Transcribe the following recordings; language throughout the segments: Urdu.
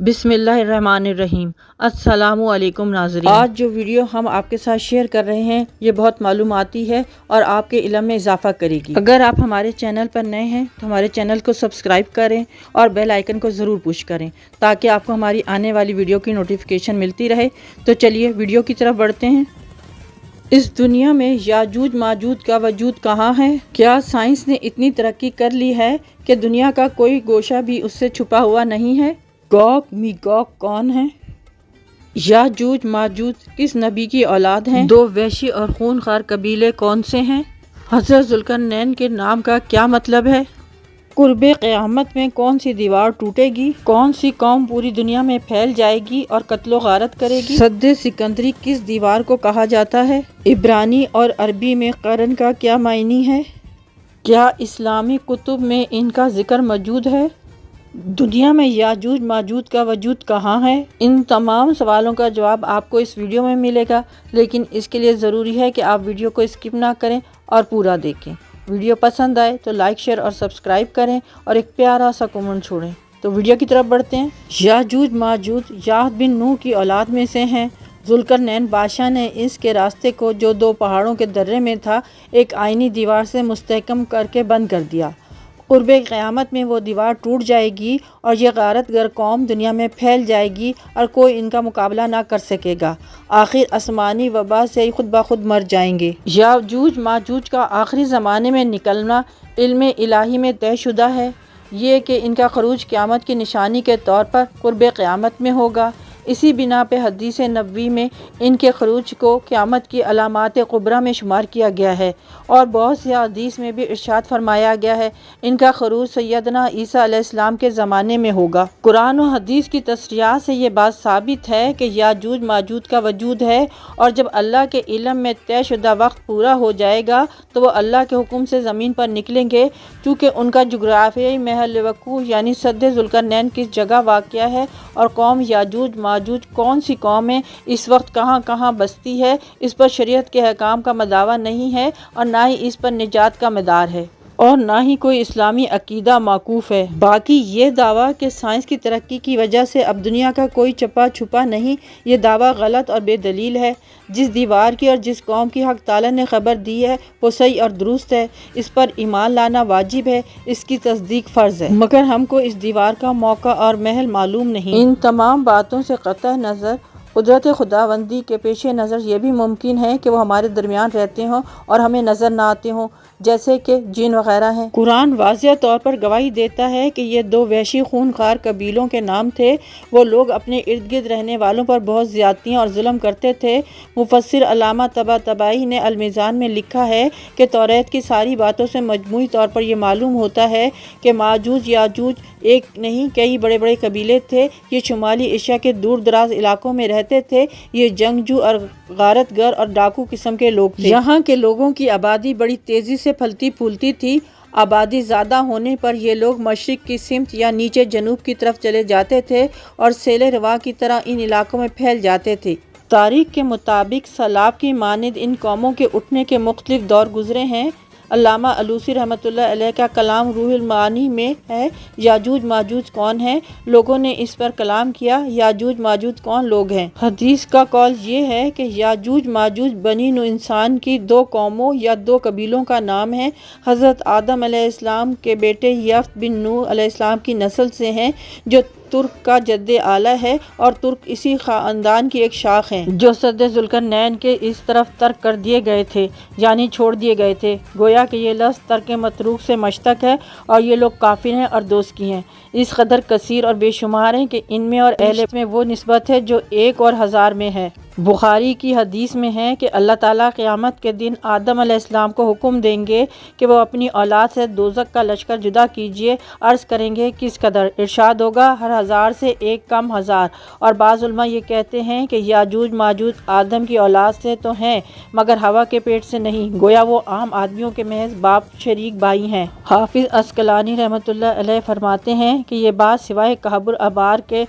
بسم اللہ الرحمن الرحیم۔ السلام علیکم ناظرین، آج جو ویڈیو ہم آپ کے ساتھ شیئر کر رہے ہیں یہ بہت معلوماتی ہے اور آپ کے علم میں اضافہ کرے گی۔ اگر آپ ہمارے چینل پر نئے ہیں تو ہمارے چینل کو سبسکرائب کریں اور بیل آئیکن کو ضرور پش کریں تاکہ آپ کو ہماری آنے والی ویڈیو کی نوٹیفیکیشن ملتی رہے۔ تو چلیے ویڈیو کی طرف بڑھتے ہیں۔ اس دنیا میں یاجوج ماجوج کا وجود کہاں ہے؟ کیا سائنس نے اتنی ترقی کر لی ہے کہ دنیا کا کوئی گوشہ بھی اس سے چھپا ہوا نہیں ہے؟ گوگ میگوگ کون ہیں؟ یاجوج ماجوج کس نبی کی اولاد ہیں؟ دو وحشی اور خونخوار قبیلے کون سے ہیں؟ حضرت ذوالقرنین کے نام کا کیا مطلب ہے؟ قرب قیامت میں کون سی دیوار ٹوٹے گی؟ کون سی قوم پوری دنیا میں پھیل جائے گی اور قتل و غارت کرے گی؟ سد سکندری کس دیوار کو کہا جاتا ہے؟ عبرانی اور عربی میں قرن کا کیا معنی ہے؟ کیا اسلامی کتب میں ان کا ذکر موجود ہے؟ دنیا میں یاجوج ماجوج کا وجود کہاں ہے؟ ان تمام سوالوں کا جواب آپ کو اس ویڈیو میں ملے گا، لیکن اس کے لیے ضروری ہے کہ آپ ویڈیو کو اسکپ نہ کریں اور پورا دیکھیں۔ ویڈیو پسند آئے تو لائک شیئر اور سبسکرائب کریں اور ایک پیارا سا کمنٹ چھوڑیں۔ تو ویڈیو کی طرف بڑھتے ہیں۔ یاجوج ماجوج یاہ بن نوح کی اولاد میں سے ہیں۔ ذوالقرنین بادشاہ نے اس کے راستے کو جو دو پہاڑوں کے درے میں تھا ایک آئینی دیوار سے مستحکم کر کے بند کر دیا۔ قرب قیامت میں وہ دیوار ٹوٹ جائے گی اور یہ غارت گر قوم دنیا میں پھیل جائے گی اور کوئی ان کا مقابلہ نہ کر سکے گا۔ آخر آسمانی وبا سے خود بخود مر جائیں گے۔ یاجوج ماجوج کا آخری زمانے میں نکلنا علم الہی میں طے شدہ ہے، یہ کہ ان کا خروج قیامت کی نشانی کے طور پر قرب قیامت میں ہوگا۔ اسی بنا پہ حدیث نبوی میں ان کے خروج کو قیامت کی علامات کبریٰ میں شمار کیا گیا ہے، اور بہت سی حدیث میں بھی ارشاد فرمایا گیا ہے ان کا خروج سیدنا عیسیٰ علیہ السلام کے زمانے میں ہوگا۔ قرآن و حدیث کی تصریحات سے یہ بات ثابت ہے کہ یاجوج ماجوج کا وجود ہے، اور جب اللہ کے علم میں طے شدہ وقت پورا ہو جائے گا تو وہ اللہ کے حکم سے زمین پر نکلیں گے۔ چونکہ ان کا جغرافیائی محل وقوع یعنی سد ذوالقرنین کس جگہ واقع ہے اور قوم یاجوج ماجوج کون سی قوم ہے، اس وقت کہاں کہاں بستی ہے، اس پر شریعت کے احکام کا مداوا نہیں ہے اور نہ ہی اس پر نجات کا مدار ہے، اور نہ ہی کوئی اسلامی عقیدہ موقوف ہے۔ باقی یہ دعویٰ کہ سائنس کی ترقی کی وجہ سے اب دنیا کا کوئی چپا چھپا نہیں، یہ دعویٰ غلط اور بے دلیل ہے۔ جس دیوار کی اور جس قوم کی حق تعالیٰ نے خبر دی ہے وہ صحیح اور درست ہے، اس پر ایمان لانا واجب ہے، اس کی تصدیق فرض ہے، مگر ہم کو اس دیوار کا موقع اور محل معلوم نہیں۔ ان تمام باتوں سے قطع نظر قدرت خداوندی کے پیش نظر یہ بھی ممکن ہے کہ وہ ہمارے درمیان رہتے ہوں اور ہمیں نظر نہ آتے ہوں، جیسے کہ جن وغیرہ ہیں۔ قرآن واضح طور پر گواہی دیتا ہے کہ یہ دو وحشی خونخوار قبیلوں کے نام تھے۔ وہ لوگ اپنے ارد گرد رہنے والوں پر بہت زیادتیاں اور ظلم کرتے تھے۔ مفسر علامہ طباطبائی نے المیزان میں لکھا ہے کہ توریت کی ساری باتوں سے مجموعی طور پر یہ معلوم ہوتا ہے کہ ماجوج یاجوج ایک نہیں کئی بڑے بڑے قبیلے تھے۔ یہ شمالی ایشیا کے دور دراز علاقوں میں رہتے تھے۔ یہ جنگجو اور غارت گر اور ڈاکو قسم کے لوگ تھے۔ یہاں کے لوگوں کی آبادی بڑی تیزی سے پھلتی پھولتی تھی۔ آبادی زیادہ ہونے پر یہ لوگ مشرق کی سمت یا نیچے جنوب کی طرف چلے جاتے تھے اور سیل رواں کی طرح ان علاقوں میں پھیل جاتے تھے۔ تاریخ کے مطابق سیلاب کی مانند ان قوموں کے اٹھنے کے مختلف دور گزرے ہیں۔ علامہ الوسی رحمۃ اللہ علیہ کا کلام روح المعانی میں ہے، یاجوج ماجوج کون ہیں؟ لوگوں نے اس پر کلام کیا، یاجوج ماجوج کون لوگ ہیں؟ حدیث کا قول یہ ہے کہ یاجوج ماجوج بنی نوح انسان کی دو قوموں یا دو قبیلوں کا نام ہے۔ حضرت آدم علیہ السلام کے بیٹے یافت بن نوح علیہ السلام کی نسل سے ہیں، جو ترک کا جد اعلیٰ ہے، اور ترک اسی خاندان کی ایک شاخ ہیں جو سد ذوالقرنین کے اس طرف ترک کر دیے گئے تھے، یعنی چھوڑ دیے گئے تھے۔ گویا کہ یہ لفظ ترک متروک سے مشتق ہے اور یہ لوگ کافر ہیں اور دوزکی ہیں، اس قدر کثیر اور بے شمار ہیں کہ ان میں اور اہل میں وہ نسبت ہے جو ایک اور ہزار میں ہے۔ بخاری کی حدیث میں ہے کہ اللہ تعالیٰ قیامت کے دن آدم علیہ السلام کو حکم دیں گے کہ وہ اپنی اولاد سے دوزخ کا لشکر جدا کیجیے۔ عرض کریں گے کس قدر؟ ارشاد ہوگا ہر ہزار سے ایک کم ہزار۔ اور بعض علماء یہ کہتے ہیں کہ یاجوج ماجوج آدم کی اولاد سے تو ہیں مگر ہوا کے پیٹ سے نہیں، گویا وہ عام آدمیوں کے محض باپ شریک بھائی ہیں۔ حافظ عسقلانی رحمۃ اللہ علیہ فرماتے ہیں کہ یہ بات سوائے کہب الابار کے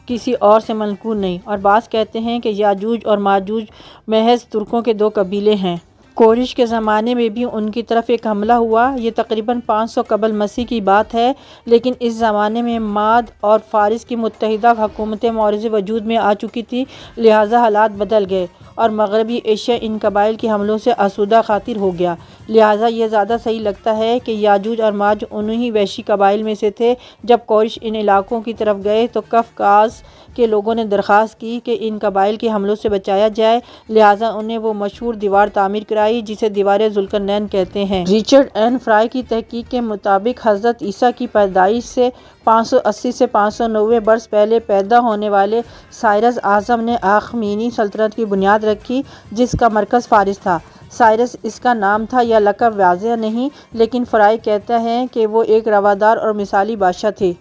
کسی اور سے منقول نہیں، اور بعض کہتے ہیں کہ یاجوج اور ماجوج محض ترکوں کے دو قبیلے ہیں۔ کورش کے زمانے میں بھی ان کی طرف ایک حملہ ہوا۔ یہ تقریباً 500 قبل مسیح کی بات ہے، لیکن اس زمانے میں ماد اور فارس کی متحدہ حکومتیں معرض وجود میں آ چکی تھیں، لہٰذا حالات بدل گئے اور مغربی ایشیا ان قبائل کے حملوں سے آسودہ خاطر ہو گیا۔ لہٰذا یہ زیادہ صحیح لگتا ہے کہ یاجوج اور ماجوج انہی وحشی قبائل میں سے تھے۔ جب قریش ان علاقوں کی طرف گئے تو قفقاز کے لوگوں نے درخواست کی کہ ان قبائل کے حملوں سے بچایا جائے، لہٰذا انہیں وہ مشہور دیوار تعمیر کرائی جسے دیوار ذوالقرنین کہتے ہیں۔ رچرڈ این فرائی کی تحقیق کے مطابق حضرت عیسیٰ کی پیدائش سے 580 سے 590 برس پہلے پیدا ہونے والے سائرس اعظم نے اخمینی سلطنت کی بنیاد رکھی، جس کا مرکز فارس تھا۔ سائرس اس کا نام تھا یا لقب واضح نہیں، لیکن فرائی کہتا ہے کہ وہ ایک روادار اور مثالی بادشاہ تھے۔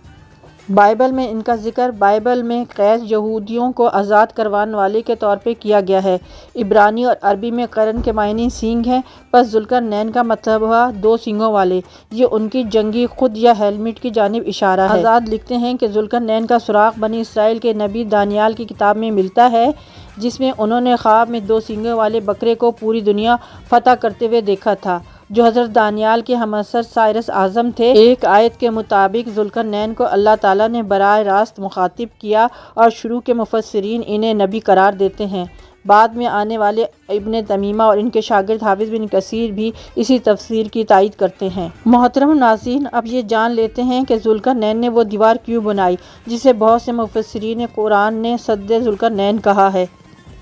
بائبل میں ان کا ذکر بائبل میں قیس یہودیوں کو آزاد کروانے والے کے طور پر کیا گیا ہے۔ عبرانی اور عربی میں قرن کے معنی سینگ ہیں، پس ذوالقرنین کا مطلب ہوا 2 سینگوں والے۔ یہ ان کی جنگی خود یا ہیلمٹ کی جانب اشارہ ہے۔ آزاد لکھتے ہیں کہ ذوالقرنین کا سراغ بنی اسرائیل کے نبی دانیال کی کتاب میں ملتا ہے، جس میں انہوں نے خواب میں 2 سینگوں والے بکرے کو پوری دنیا فتح کرتے ہوئے دیکھا تھا، جو حضرت دانیال کے ہمعصر سائرس اعظم تھے۔ ایک آیت کے مطابق ذوالقرنین کو اللہ تعالیٰ نے براہ راست مخاطب کیا اور شروع کے مفسرین انہیں نبی قرار دیتے ہیں۔ بعد میں آنے والے ابن تیمیہ اور ان کے شاگرد حافظ بن کثیر بھی اسی تفسیر کی تائید کرتے ہیں۔ محترم ناظرین، اب یہ جان لیتے ہیں کہ ذوالقرنین نے وہ دیوار کیوں بنائی جسے بہت سے مفسرین قرآن نے سد ذوالقرنین کہا ہے۔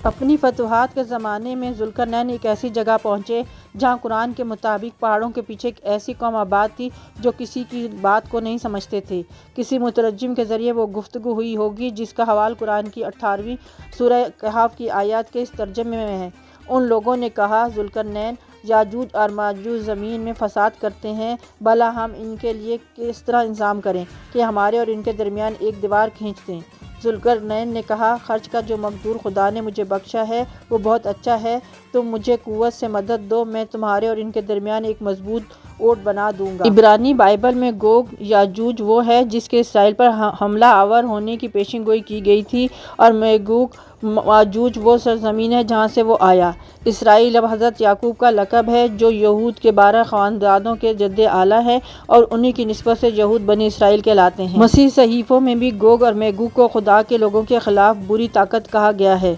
اپنی فتوحات کے زمانے میں ذوالقرنین ایک ایسی جگہ پہنچے جہاں قرآن کے مطابق پہاڑوں کے پیچھے ایک ایسی قوم آباد تھی جو کسی کی بات کو نہیں سمجھتے تھے۔ کسی مترجم کے ذریعے وہ گفتگو ہوئی ہوگی جس کا حوالہ قرآن کی 18ویں سورہ کہف کی آیات کے اس ترجمے میں ہے۔ ان لوگوں نے کہا، ذوالقرنین یاجوج اور ماجوج زمین میں فساد کرتے ہیں، بھلا ہم ان کے لیے کس طرح انتظام کریں کہ ہمارے اور ان کے درمیان ایک دیوار کھینچ دیں۔ ذوالقرنین نے کہا، خرچ کا جو مقدور خدا نے مجھے بخشا ہے وہ بہت اچھا ہے، تم مجھے قوت سے مدد دو، میں تمہارے اور ان کے درمیان ایک مضبوط اوٹ بنا دوں گا۔ عبرانی بائبل میں گوگ یاجوج وہ ہے جس کے اسرائیل پر حملہ آور ہونے کی پیشن گوئی کی گئی تھی، اور میگوگ ماجوج وہ سرزمین ہے جہاں سے وہ آیا۔ اسرائیل اب حضرت یعقوب کا لقب ہے جو یہود کے 12 خاندانوں کے جد اعلیٰ ہے، اور انہی کی نسبت سے یہود بنی اسرائیل کہلاتے ہیں۔ مسیح صحیفوں میں بھی گوگ اور میگوگ کو خدا کے لوگوں کے خلاف بری طاقت کہا گیا ہے۔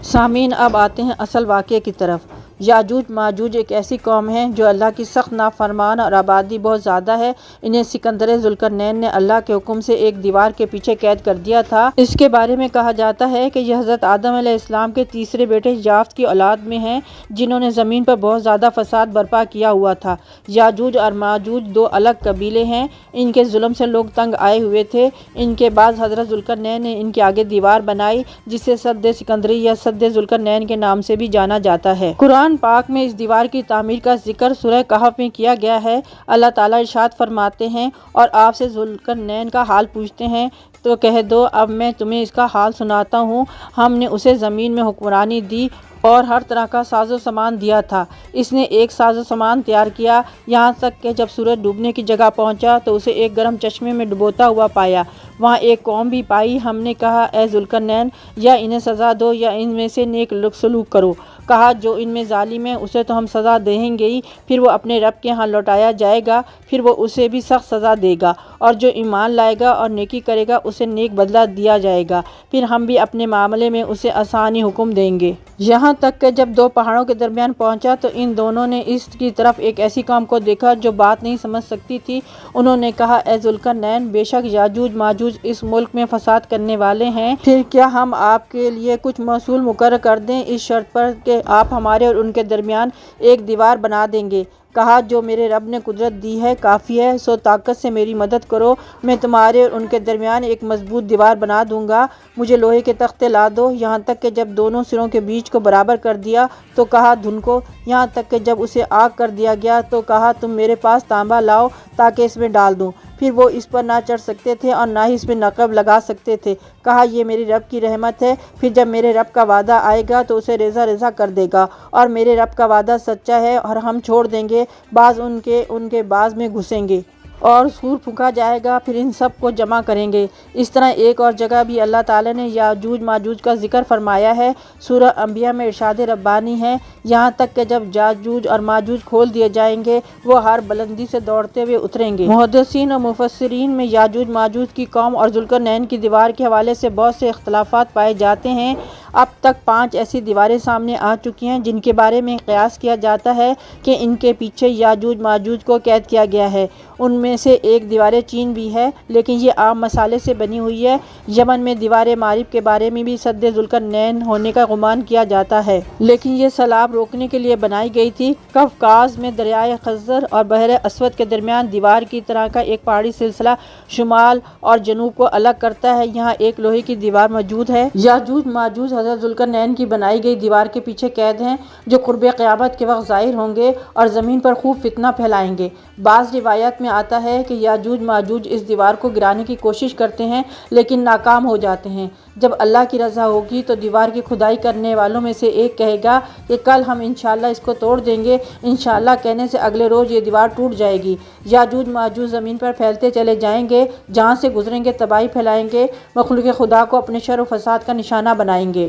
سامعین، اب آتے ہیں اصل واقعے کی طرف۔ یاجوج ماجوج ایک ایسی قوم ہے جو اللہ کی سخت نافرمان اور آبادی بہت زیادہ ہے۔ انہیں سکندر ذوالقرنین نے اللہ کے حکم سے ایک دیوار کے پیچھے قید کر دیا تھا۔ اس کے بارے میں کہا جاتا ہے کہ یہ حضرت آدم علیہ السلام کے تیسرے بیٹے یافت کی اولاد میں ہیں، جنہوں نے زمین پر بہت زیادہ فساد برپا کیا ہوا تھا۔ یاجوج اور ماجوج 2 الگ قبیلے ہیں۔ ان کے ظلم سے لوگ تنگ آئے ہوئے تھے۔ ان کے بعد حضرت ذوالقرنین نے ان کے آگے دیوار بنائی جسے سد سکندری یا سد ذوالقرنین کے نام سے بھی جانا جاتا ہے۔ قرآن پاک میں اس دیوار کی تعمیر کا ذکر سورہ کہف میں کیا گیا ہے۔ اللہ تعالیٰ ارشاد فرماتے ہیں، اور آپ سے ذوالقرنین کا حال پوچھتے ہیں تو کہہ دو، اب میں تمہیں اس کا حال سناتا ہوں۔ ہم نے اسے زمین میں حکمرانی دی اور ہر طرح کا ساز و سامان دیا تھا۔ اس نے ایک ساز و سامان تیار کیا، یہاں تک کہ جب سورج ڈوبنے کی جگہ پہنچا تو اسے ایک گرم چشمے میں ڈبوتا ہوا پایا۔ وہاں ایک قوم بھی پائی۔ ہم نے کہا، اے ذوالقرنین، یا انہیں سزا دو یا ان میں سے نیک سلوک کرو۔ کہا، جو ان میں ظالم ہے اسے تو ہم سزا دیں گے ہی، پھر وہ اپنے رب کے ہاں لوٹایا جائے گا، پھر وہ اسے بھی سخت سزا دے گا، اور جو ایمان لائے گا اور نیکی کرے گا اسے نیک بدلہ دیا جائے گا، پھر ہم بھی اپنے معاملے میں اسے آسانی حکم دیں گے۔ یہاں تک کہ جب 2 پہاڑوں کے درمیان پہنچا تو ان دونوں نے اس کی طرف ایک ایسی قوم کو دیکھا جو بات نہیں سمجھ سکتی تھی۔ انہوں نے کہا، اے ذوالقرنین، بے شک یاجوج ماجوج اس ملک میں فساد کرنے والے ہیں، پھر کیا ہم آپ کے لیے کچھ محصول مقرر کر دیں اس شرط پر کہ آپ ہمارے اور ان کے درمیان ایک دیوار بنا دیں گے؟ کہا، جو میرے رب نے قدرت دی ہے کافی ہے، سو طاقت سے میری مدد کرو، میں تمہارے اور ان کے درمیان ایک مضبوط دیوار بنا دوں گا۔ مجھے لوہے کے تختے لا دو۔ یہاں تک کہ جب دونوں سروں کے بیچ کو برابر کر دیا تو کہا، دھنکو۔ یہاں تک کہ جب اسے آگ کر دیا گیا تو کہا، تم میرے پاس تانبا لاؤ تاکہ اس میں ڈال دوں۔ پھر وہ اس پر نہ چڑھ سکتے تھے اور نہ ہی اس میں نقب لگا سکتے تھے۔ کہا، یہ میرے رب کی رحمت ہے، پھر جب میرے رب کا وعدہ آئے گا تو اسے ریزہ ریزہ کر دے گا، اور میرے رب کا وعدہ سچا ہے، اور ہم چھوڑ دیں گے بعض ان کے بعض میں گھسیں گے۔ اور سور پھونکا جائے گا، پھر ان سب کو جمع کریں گے۔ اس طرح ایک اور جگہ بھی اللہ تعالیٰ نے یاجوج ماجوج کا ذکر فرمایا ہے۔ سورہ انبیاء میں ارشاد ربانی ہے، یہاں تک کہ جب یاجوج اور ماجوج کھول دیے جائیں گے وہ ہر بلندی سے دوڑتے ہوئے اتریں گے۔ محدثین اور مفسرین میں یاجوج ماجوج کی قوم اور ذوالقرنین کی دیوار کے حوالے سے بہت سے اختلافات پائے جاتے ہیں۔ اب تک 5 ایسی دیواریں سامنے آ چکی ہیں جن کے بارے میں قیاس کیا جاتا ہے کہ ان کے پیچھے یاجوج ماجوج کو قید کیا گیا ہے۔ ان میں سے ایک دیوار چین بھی ہے، لیکن یہ عام مسالے سے بنی ہوئی ہے۔ یمن میں دیوار معرب کے بارے میں بھی سد ذوالقرنین ہونے کا گمان کیا جاتا ہے، لیکن یہ سیلاب روکنے کے لیے بنائی گئی تھی۔ قفقاز میں دریائے خزر اور بحر اسود کے درمیان دیوار کی طرح کا ایک پہاڑی سلسلہ شمال اور جنوب کو الگ کرتا ہے، یہاں ایک لوہے کی دیوار موجود ہے۔ یاجوج ماجوج حضرت ذوالقرنین کی بنائی گئی دیوار کے پیچھے قید ہیں، جو قرب قیامت کے وقت ظاہر ہوں گے اور زمین پر خوب فتنہ پھیلائیں گے۔ بعض روایات میں آتا ہے کہ یاجوج ماجوج اس دیوار کو گرانے کی کوشش کرتے ہیں لیکن ناکام ہو جاتے ہیں۔ جب اللہ کی رضا ہوگی تو دیوار کی کھدائی کرنے والوں میں سے ایک کہے گا کہ کل ہم انشاءاللہ اس کو توڑ دیں گے۔ انشاءاللہ کہنے سے اگلے روز یہ دیوار ٹوٹ جائے گی۔ یاجوج ماجوج زمین پر پھیلتے چلے جائیں گے، جہاں سے گزریں گے تباہی پھیلائیں گے، مخلوق خدا کو اپنے شر و فساد کا نشانہ بنائیں گے۔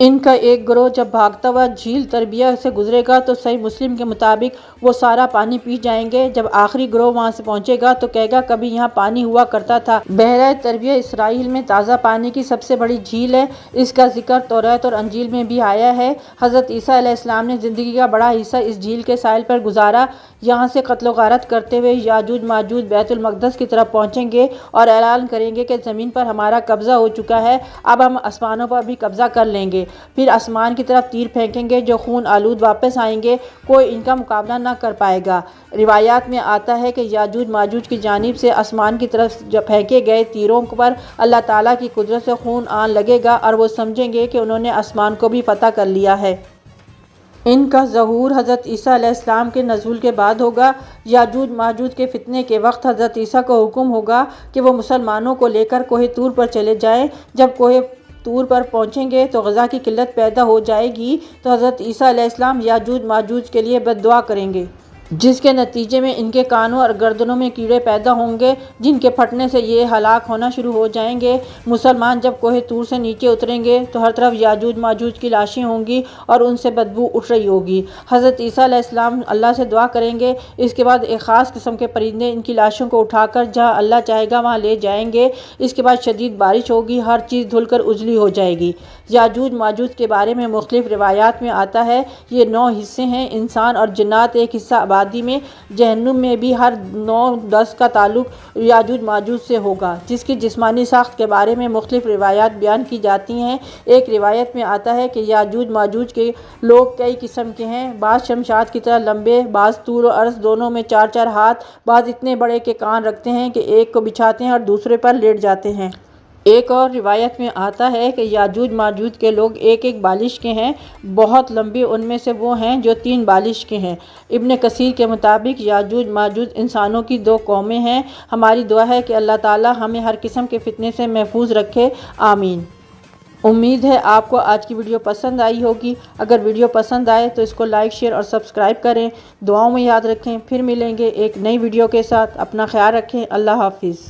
ان کا ایک گروہ جب بھاگتا ہوا جھیل تربیہ سے گزرے گا تو صحیح مسلم کے مطابق وہ سارا پانی پی جائیں گے۔ جب آخری گروہ وہاں سے پہنچے گا تو کہے گا کبھی یہاں پانی ہوا کرتا تھا۔ بحیرہ تربیہ اسرائیل میں تازہ پانی کی سب سے بڑی جھیل ہے، اس کا ذکر توریت اور انجیل میں بھی آیا ہے۔ حضرت عیسیٰ علیہ السلام نے زندگی کا بڑا حصہ اس جھیل کے ساحل پر گزارا۔ یہاں سے قتل و غارت کرتے ہوئے یاجوج ماجوج بیت المقدس کی طرف پہنچیں گے اور اعلان کریں گے کہ زمین پر ہمارا قبضہ ہو چکا ہے، اب ہم آسمانوں پر بھی قبضہ کر لیں گے۔ پھر آسمان کی طرف تیر پھینکیں گے جو خون آلود واپس آئیں گے، کوئی ان کا مقابلہ نہ کر پائے گا۔ روایات میں آتا ہے کہ یاجوج ماجوج کی جانب سے آسمان کی طرف پھینکے گئے تیروں پر اللہ تعالیٰ کی قدرت سے خون آن لگے گا اور وہ سمجھیں گے کہ انہوں نے آسمان کو بھی فتح کر لیا ہے۔ ان کا ظہور حضرت عیسیٰ علیہ السلام کے نزول کے بعد ہوگا۔ یاجوج ماجوج کے فتنے کے وقت حضرت عیسیٰ کو حکم ہوگا کہ وہ مسلمانوں کو لے کر کوہ طور پر چلے جائیں۔ جب کوہ طور پر پہنچیں گے تو غذا کی قلت پیدا ہو جائے گی، تو حضرت عیسیٰ علیہ السلام یاجوج ماجوج کے لیے بد دعا کریں گے، جس کے نتیجے میں ان کے کانوں اور گردنوں میں کیڑے پیدا ہوں گے، جن کے پھٹنے سے یہ ہلاک ہونا شروع ہو جائیں گے۔ مسلمان جب کوہ طور سے نیچے اتریں گے تو ہر طرف یاجوج ماجوج کی لاشیں ہوں گی اور ان سے بدبو اٹھ رہی ہوگی۔ حضرت عیسیٰ علیہ السلام اللہ سے دعا کریں گے، اس کے بعد ایک خاص قسم کے پرندے ان کی لاشوں کو اٹھا کر جہاں اللہ چاہے گا وہاں لے جائیں گے۔ اس کے بعد شدید بارش ہوگی، ہر چیز دھل کر اجلی ہو جائے گی۔ یاجوج ماجوج کے بارے میں مختلف روایات میں آتا ہے، یہ 9 حصے ہیں، انسان اور جنات ایک حصہ آبادی میں، جہنم میں بھی ہر 9-10 کا تعلق یاجوج ماجوج سے ہوگا، جس کی جسمانی ساخت کے بارے میں مختلف روایات بیان کی جاتی ہیں۔ ایک روایت میں آتا ہے کہ یاجوج ماجوج کے لوگ کئی قسم کے ہیں، بعض شمشاد کی طرح لمبے، بعض طول و عرض دونوں میں 4-4 ہاتھ، بعض اتنے بڑے کہ کان رکھتے ہیں کہ ایک کو بچھاتے ہیں اور دوسرے پر لیٹ جاتے ہیں۔ ایک اور روایت میں آتا ہے کہ یاجوج ماجوج کے لوگ ایک بالش کے ہیں، بہت لمبے ان میں سے وہ ہیں جو 3 بالش کے ہیں۔ ابن کثیر کے مطابق یاجوج ماجوج انسانوں کی 2 قومیں ہیں۔ ہماری دعا ہے کہ اللہ تعالی ہمیں ہر قسم کے فتنے سے محفوظ رکھے، آمین۔ امید ہے آپ کو آج کی ویڈیو پسند آئی ہوگی۔ اگر ویڈیو پسند آئے تو اس کو لائک، شیئر اور سبسکرائب کریں، دعاؤں میں یاد رکھیں۔ پھر ملیں گے ایک نئی ویڈیو کے ساتھ، اپنا خیال رکھیں، اللہ حافظ۔